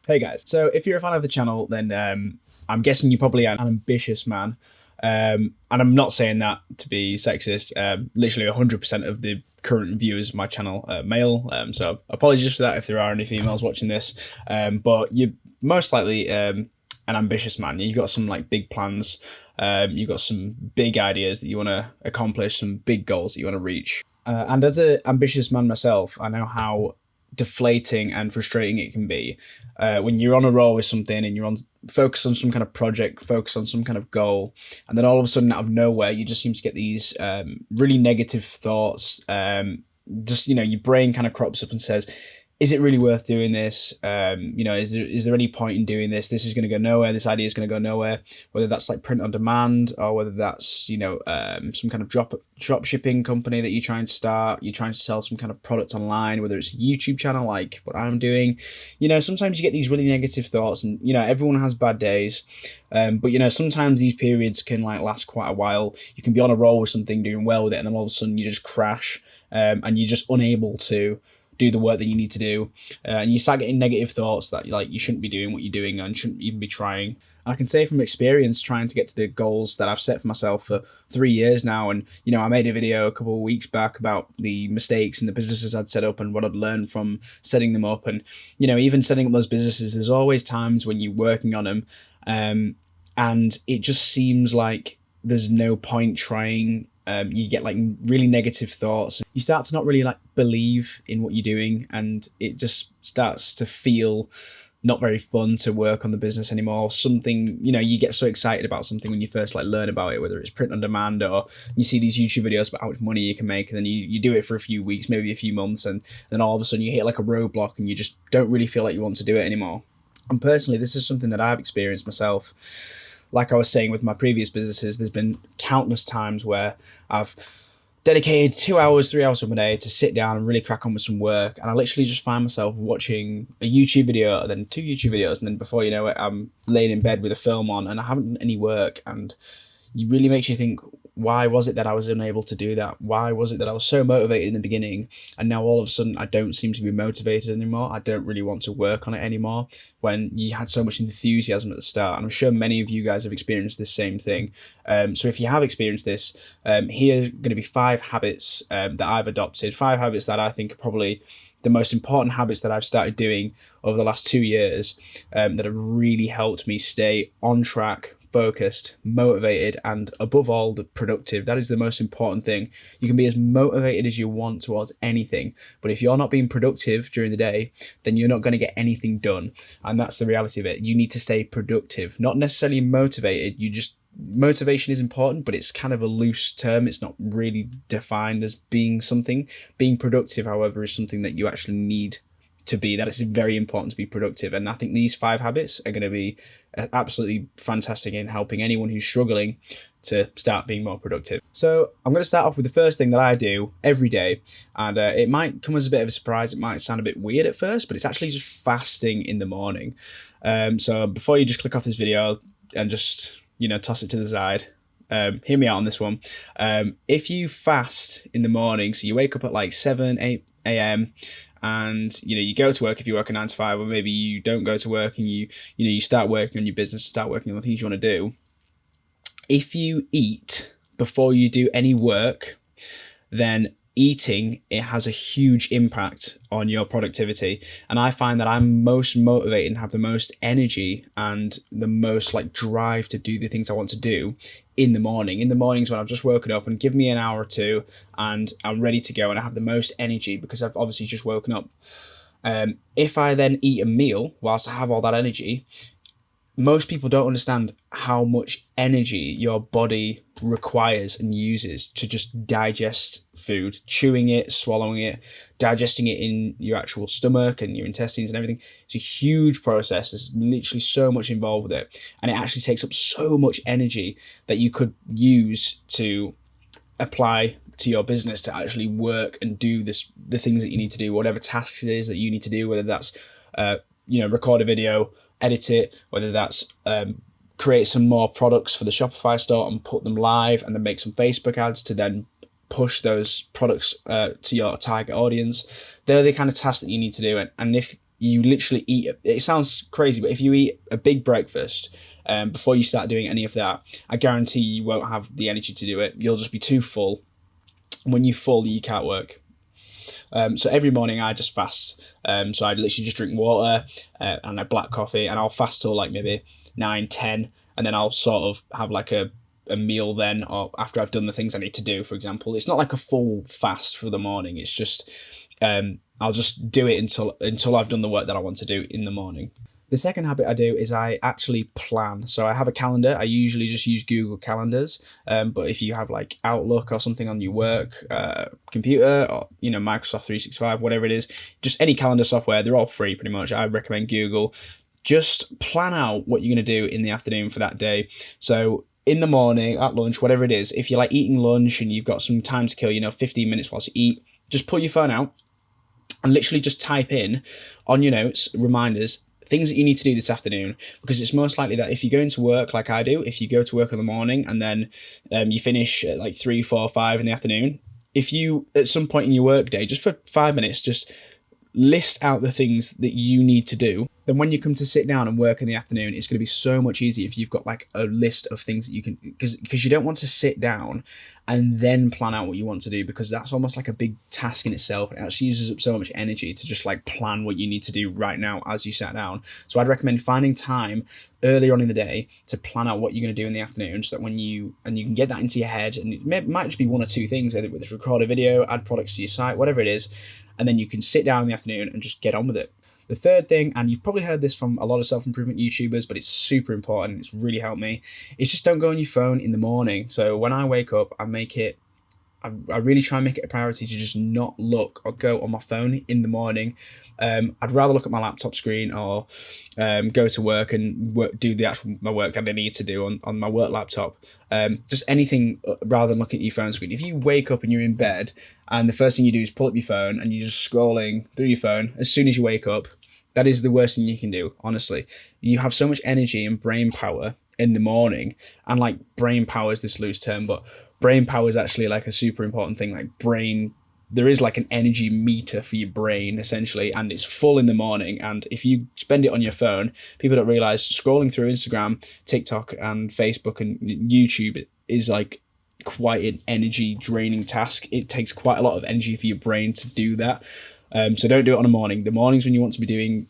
Hey guys, so if you're a fan of the channel, then I'm guessing you're probably an ambitious man. And I'm not saying that to be sexist. Literally 100% of the current viewers of my channel are male. So apologies for that if there are any females watching this. But you're most likely an ambitious man. You've got some like big plans. You've got some big ideas that you want to accomplish, some big goals that you want to reach. And as an ambitious man myself, I know how deflating and frustrating it can be when you're on a roll with something and you're on focus on some kind of project, focus on some kind of goal, and then all of a sudden, out of nowhere, you just seem to get these really negative thoughts. Your brain kind of crops up and says, is it really worth doing this? Is there any point in doing this? This is going to go nowhere. This idea is going to go nowhere. Whether that's like print on demand or whether that's some kind of drop shipping company that you're trying to start. You're trying to sell some kind of product online. Whether it's a YouTube channel like what I'm doing. Sometimes you get these really negative thoughts, and everyone has bad days. But sometimes these periods can like last quite a while. You can be on a roll with something, doing well with it, and then all of a sudden you just crash, and you're just unable to do the work that you need to do, and you start getting negative thoughts that you shouldn't be doing what you're doing and shouldn't even be trying. And I can say from experience, trying to get to the goals that I've set for myself for 3 years now, and I made a video a couple of weeks back about the mistakes and the businesses I'd set up and what I'd learned from setting them up. And even setting up those businesses, there's always times when you're working on them, and it just seems like there's no point trying. You get like really negative thoughts. You start to not really like believe in what you're doing, and it just starts to feel not very fun to work on the business anymore. Something, you get so excited about something when you first like learn about it, whether it's print on demand or you see these YouTube videos about how much money you can make, and then you do it for a few weeks, maybe a few months, and then all of a sudden you hit like a roadblock and you just don't really feel like you want to do it anymore. And personally, this is something that I've experienced myself. Like I was saying with my previous businesses, there's been countless times where I've dedicated 2 hours, 3 hours of my day to sit down and really crack on with some work. And I literally just find myself watching a YouTube video and then 2 YouTube videos. And then before you know it, I'm laying in bed with a film on and I haven't done any work. And it really makes you think, why was it that I was unable to do that? Why was it that I was so motivated in the beginning, and now all of a sudden I don't seem to be motivated anymore? I don't really want to work on it anymore when you had so much enthusiasm at the start. And I'm sure many of you guys have experienced this same thing. So if you have experienced this, here are going to be 5 habits that I've adopted, 5 habits that I think are probably the most important habits that I've started doing over the last 2 years, that have really helped me stay on track, focused, motivated, and above all, productive. That is the most important thing. You can be as motivated as you want towards anything, but if you're not being productive during the day, then you're not going to get anything done. And that's the reality of it. You need to stay productive, not necessarily motivated. Motivation is important, but it's kind of a loose term. It's not really defined as being something. Being productive, however, is something that you actually need to be. That it's very important to be productive. And I think these 5 habits are going to be absolutely fantastic in helping anyone who's struggling to start being more productive. So I'm going to start off with the first thing that I do every day. And it might come as a bit of a surprise. It might sound a bit weird at first, but it's actually just fasting in the morning. So before you just click off this video and just, toss it to the side, hear me out on this one. If you fast in the morning, so you wake up at like 7, 8 a.m., and you go to work if you work a 9 to 5, or maybe you don't go to work and you start working on your business, start working on the things you want to do. If you eat before you do any work, then eating, it has a huge impact on your productivity. And I find that I'm most motivated and have the most energy and the most like drive to do the things I want to do in the morning. In the mornings when I've just woken up, and give me an hour or two and I'm ready to go and I have the most energy because I've obviously just woken up. If I then eat a meal whilst I have all that energy, most people don't understand how much energy your body requires and uses to just digest food, chewing it, swallowing it, digesting it in your actual stomach and your intestines and everything. It's a huge process. There's literally so much involved with it. And it actually takes up so much energy that you could use to apply to your business to actually work and do the things that you need to do, whatever tasks it is that you need to do, whether that's, record a video, edit it, whether that's create some more products for the Shopify store and put them live, and then make some Facebook ads to then push those products to your target audience. They're the kind of tasks that you need to do. And if you literally eat, it sounds crazy, but if you eat a big breakfast before you start doing any of that, I guarantee you won't have the energy to do it. You'll just be too full. When you're full, you can't work. So every morning I just fast. So I literally just drink water and a black coffee, and I'll fast till like maybe 9, 10, and then I'll sort of have like a meal then, or after I've done the things I need to do. For example, it's not like a full fast for the morning. It's just I'll just do it until I've done the work that I want to do in the morning. The second habit I do is I actually plan. So I have a calendar. I usually just use Google Calendars, but if you have like Outlook or something on your work computer, or Microsoft 365, whatever it is, just any calendar software, they're all free pretty much. I recommend Google. Just plan out what you're going to do in the afternoon for that day. So in the morning, at lunch, whatever it is, if you're like eating lunch and you've got some time to kill, 15 minutes whilst you eat, just pull your phone out and literally just type in on your notes, reminders, things that you need to do this afternoon, because it's most likely that if you go into work like I do, if you go to work in the morning and then you finish at like 3, 4, 5 in the afternoon, if you at some point in your work day, just for 5 minutes, just list out the things that you need to do, then when you come to sit down and work in the afternoon, it's going to be so much easier if you've got like a list of things that you can, because you don't want to sit down and then plan out what you want to do, because that's almost like a big task in itself. It actually uses up so much energy to just like plan what you need to do right now as you sat down. So I'd recommend finding time earlier on in the day to plan out what you're going to do in the afternoon, so that when you can get that into your head, and it might just be 1 or 2 things, either with record a video, add products to your site, whatever it is, and then you can sit down in the afternoon and just get on with it. The third thing, and you've probably heard this from a lot of self-improvement YouTubers, but it's super important, it's really helped me, is just don't go on your phone in the morning. So when I wake up, I really try and make it a priority to just not look or go on my phone in the morning. I'd rather look at my laptop screen or go to work and do my work that I need to do on my work laptop. Just anything rather than looking at your phone screen. If you wake up and you're in bed and the first thing you do is pull up your phone and you're just scrolling through your phone as soon as you wake up, that is the worst thing you can do, honestly. You have so much energy and brain power in the morning, and like brain power is this loose term, but brain power is actually like a super important thing. Like there is like an energy meter for your brain essentially, and it's full in the morning. And if you spend it on your phone, people don't realize scrolling through Instagram, TikTok and Facebook and YouTube is like quite an energy draining task. It takes quite a lot of energy for your brain to do that. So don't do it on a morning. The morning's when you want to be doing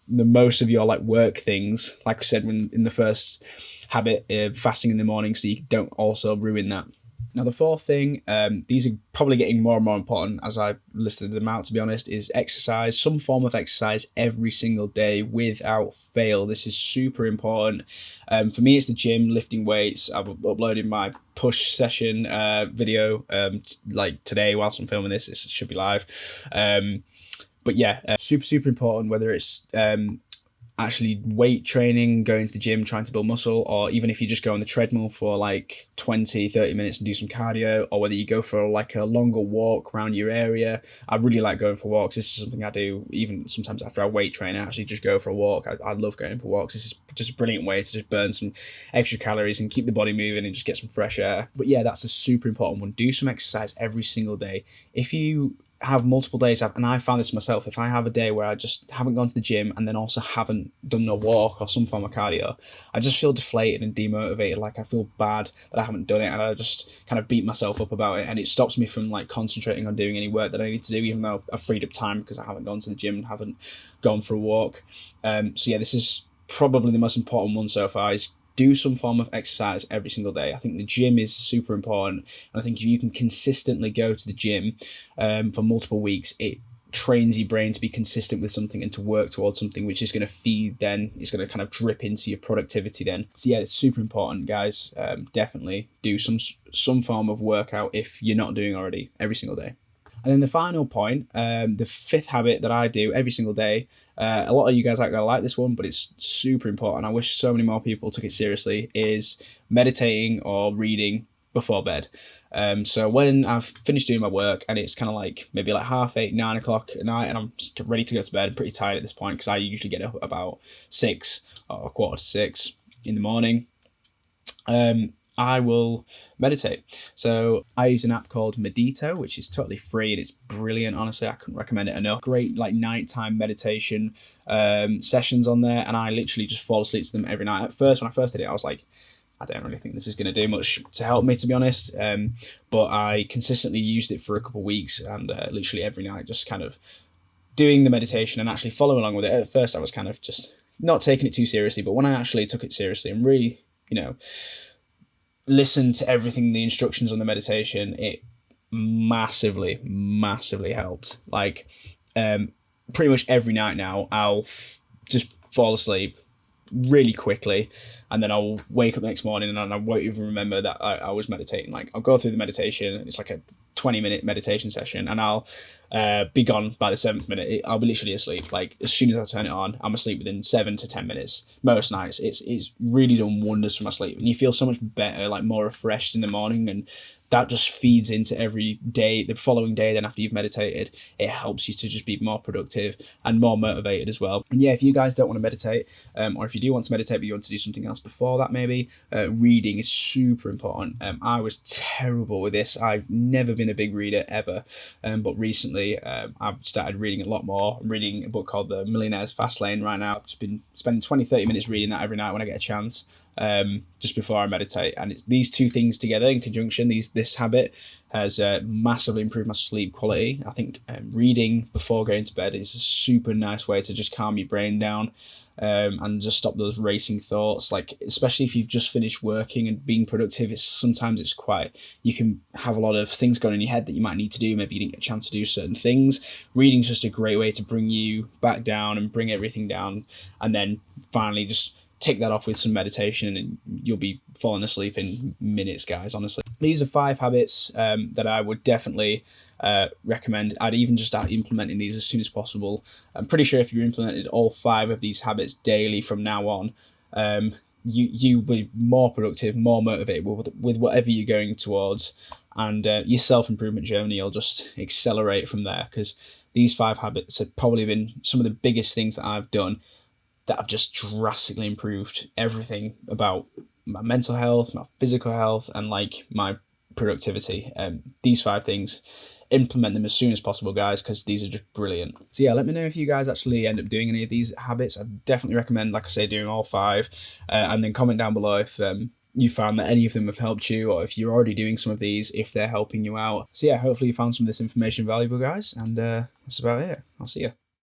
the most of your like work things, like I said when in the first habit, fasting in the morning, so you don't also ruin that. Now, the fourth thing, these are probably getting more and more important as I listed them out, to be honest, is exercise, some form of exercise every single day without fail. This is super important. For me, it's the gym, lifting weights. I've uploaded my push session video like today whilst I'm filming this. It should be live. But yeah, super important, whether it's actually weight training, going to the gym, trying to build muscle, or even if you just go on the treadmill for like 20-30 minutes and do some cardio, or whether you go for like a longer walk around your area. I really like going for walks. This is something I do even sometimes after I weight train. I actually just go for a walk. I love going for walks. This is just a brilliant way to just burn some extra calories and keep the body moving and just get some fresh air. But yeah, that's a super important one. Do some exercise every single day. If you have multiple days, and I found this myself, if I have a day where I just haven't gone to the gym and then also haven't done a walk or some form of cardio, I just feel deflated and demotivated. Like I feel bad that I haven't done it, and I just kind of beat myself up about it, and it stops me from like concentrating on doing any work that I need to do, even though I've freed up time because I haven't gone to the gym and haven't gone for a walk. So yeah, this is probably the most important one so far, is do some form of exercise every single day. I think the gym is super important. And I think if you can consistently go to the gym for multiple weeks, it trains your brain to be consistent with something and to work towards something, which is going to feed then, it's going to kind of drip into your productivity then. So yeah, it's super important, guys. Definitely do some form of workout if you're not doing already every single day. And then the final point, the fifth habit that I do every single day, a lot of you guys aren't going to like this one, but it's super important. I wish so many more people took it seriously, is meditating or reading before bed. So when I've finished doing my work and it's kind of like maybe like 8:30, 9 o'clock at night, and I'm ready to go to bed, I'm pretty tired at this point because I usually get up about 6 or 5:45 in the morning. I will meditate. So I use an app called Medito, which is totally free and it's brilliant. Honestly, I couldn't recommend it enough. Great like nighttime meditation sessions on there, and I literally just fall asleep to them every night. At first, when I first did it, I was like, I don't really think this is going to do much to help me, to be honest. But I consistently used it for a couple of weeks, and literally every night just kind of doing the meditation and actually following along with it. At first, I was kind of just not taking it too seriously, but when I actually took it seriously and really, listened to everything, the instructions on the meditation, it massively, massively helped. Like, pretty much every night now, I'll just fall asleep really quickly, and then I'll wake up the next morning and I won't even remember that I was meditating. Like, I'll go through the meditation, it's like a 20-minute meditation session, and I'll be gone by the 7th minute. I'll be literally asleep. Like, as soon as I turn it on, I'm asleep within 7 to 10 minutes. Most nights, it's really done wonders for my sleep, and you feel so much better, like more refreshed in the morning, and that just feeds into every day, the following day. Then after you've meditated, it helps you to just be more productive and more motivated as well. And yeah, if you guys don't want to meditate, or if you do want to meditate but you want to do something else before that, maybe reading is super important. I was terrible with this. I've never been a big reader ever, but recently I've started reading a lot more. I'm reading a book called The Millionaire's Fast Lane right now. I've just been spending 20-30 minutes reading that every night when I get a chance, just before I meditate. And it's these two things together in conjunction. This habit has massively improved my sleep quality. I think reading before going to bed is a super nice way to just calm your brain down, and just stop those racing thoughts. Like, especially if you've just finished working and being productive, sometimes you can have a lot of things going in your head that you might need to do. Maybe you didn't get a chance to do certain things. Reading's just a great way to bring you back down and bring everything down, and then finally just take that off with some meditation and you'll be falling asleep in minutes, guys. Honestly, these are 5 habits that I would definitely recommend. I'd even just start implementing these as soon as possible. I'm pretty sure if you implemented all 5 of these habits daily from now on, you'll be more productive, more motivated with whatever you're going towards, and your self-improvement journey will just accelerate from there, because these 5 habits have probably been some of the biggest things that I've done that have just drastically improved everything about my mental health, my physical health, and like my productivity. These 5 things, implement them as soon as possible, guys, because these are just brilliant. So yeah, let me know if you guys actually end up doing any of these habits. I definitely recommend, like I say, doing all 5, and then comment down below if you found that any of them have helped you, or if you're already doing some of these, if they're helping you out. So yeah, hopefully you found some of this information valuable, guys, and that's about it. I'll see you.